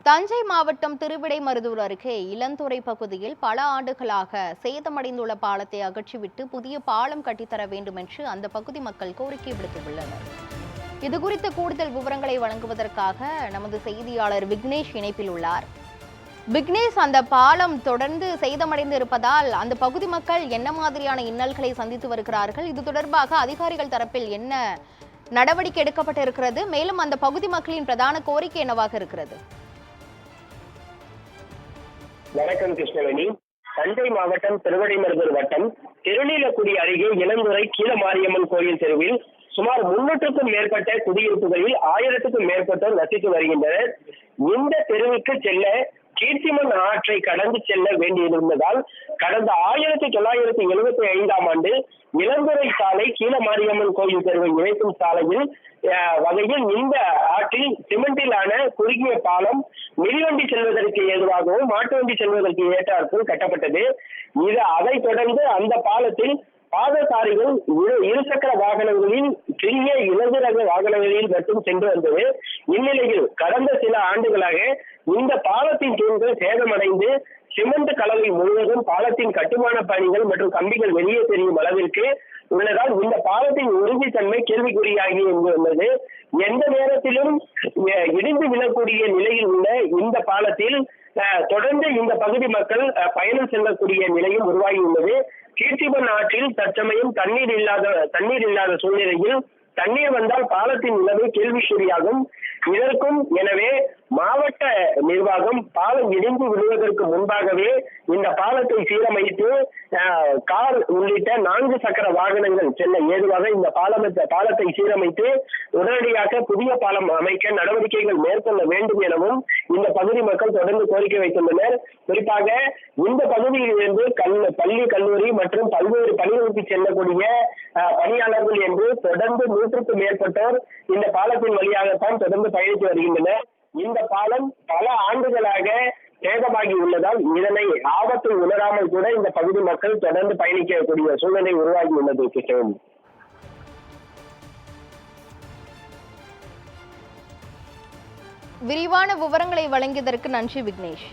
தஞ்சை மாவட்டம் திருவிடைமருதூர் அருகே இளந்துறை பகுதியில் பல ஆண்டுகளாக சேதமடைந்துள்ள பாலத்தை அகற்றிவிட்டு புதிய பாலம் கட்டித்தர வேண்டும் என்று அந்த பகுதி மக்கள் கோரிக்கை விடுத்துள்ளனர். இதுகுறித்த கூடுதல் விவரங்களை வழங்குவதற்காக நமது செய்தியாளர் விக்னேஷ் இணைப்பில் உள்ளார். விக்னேஷ், அந்த பாலம் தொடர்ந்து சேதமடைந்து இருப்பதால் அந்த பகுதி மக்கள் என்ன மாதிரியான இன்னல்களை சந்தித்து வருகிறார்கள்? இது தொடர்பாக அதிகாரிகள் தரப்பில் என்ன நடவடிக்கை எடுக்கப்பட்டிருக்கிறது? மேலும் அந்த பகுதி மக்களின் பிரதான கோரிக்கை என்னவாக இருக்கிறது? வணக்கம் கிருஷ்ணவேணி. தஞ்சை மாவட்டம் திருவிடைமருதூர் வட்டம் திருநீலக்குடி அருகே இளந்துறை கீழமாரியம்மன் கோயில் தெருவில் சுமார் 300க்கும் மேற்பட்ட குடியிருப்புகளில் 1000க்கும் மேற்பட்டோர் வசித்து வருகின்றனர். இந்த தெருவுக்கு செல்ல கீர்த்திமன் ஆற்றை கடந்து செல்ல வேண்டியிருந்ததால் கடந்த 1975ஆம் ஆண்டு இளந்துறை சாலை கீழமாரியம்மன் கோயில் தெருவை இணைக்கும் சாலையில் வகையில் இந்த ஆற்றில் சிமெண்டிலான குறுகிய பாலம் மிதிவண்டி செல்வதற்கு ஏதுவாகவும் மாட்டு வண்டி செல்வதற்கு ஏற்றாற்போல் கட்டப்பட்டது. அதை தொடர்ந்து அந்த பாலத்தில் பாதசாரிகள் இருசக்கர வாகனங்களில் சிறிய இலகு ரக வாகனங்களில் மட்டும் சென்று வந்தது. இந்நிலையில் கடந்த சில ஆண்டுகளாக இந்த பாலத்தின் தூண்கள் சேதமடைந்து சிமெண்ட் கலவை முழுவதும் பாலத்தின் கட்டுமான பணிகள் மற்றும் கம்பிகள் வெளியே தெரியும் அளவிற்கு உள்ளதால் இந்த பாலத்தின் உறுதித்தன்மை கேள்விக்குறியாகி உள்ளது. எந்த நேரத்திலும் இடிந்து விழக்கூடிய நிலையில் உள்ள இந்த பாலத்தில் தொடர்ந்து இந்த பகுதி மக்கள் பயணம் செல்லக்கூடிய நிலையும் உருவாகியுள்ளது. கீர்த்திமன் ஆற்றில் தற்சமயம் தண்ணீர் இல்லாத சூழ்நிலையில் தண்ணீர் வந்தால் பாலத்தின் நிலைமை கேள்விக்குறியாகும். இதற்கும் எனவே மாவட்ட நிர்வாகம் பாலம் இடிந்து விழுவதற்கு முன்பாகவே இந்த பாலத்தை சீரமைத்து கார் உள்ளிட்ட 4 சக்கர வாகனங்கள் செல்ல ஏதுவாக இந்த பாலத்தை சீரமைத்து உடனடியாக புதிய பாலம் அமைக்க நடவடிக்கைகள் மேற்கொள்ள வேண்டும் எனவும் இந்த பகுதி மக்கள் தொடர்ந்து கோரிக்கை வைத்துள்ளனர். குறிப்பாக இந்த பகுதியிலிருந்து பள்ளி கல்லூரி மற்றும் பல்வேறு பணிகளுக்கு செல்லக்கூடிய பணியாளர்கள் என்று தொடர்ந்து 100க்கும் மேற்பட்டோர் இந்த பாலத்தின் வழியாகத்தான் தொடர்ந்து பயணித்து வருகின்றனர். இந்த பாலம் பல ஆண்டுகளாக சேதமாகி உள்ளதால் இதனை ஆபத்தை உணராமல் கூட இந்த பகுதி மக்கள் தொடர்ந்து பயணிக்கக்கூடிய சூழ்நிலை உருவாகி உள்ளது. கிருஷ்ணவேணி, விரிவான விவரங்களை வழங்கியதற்கு நன்றி விக்னேஷ்.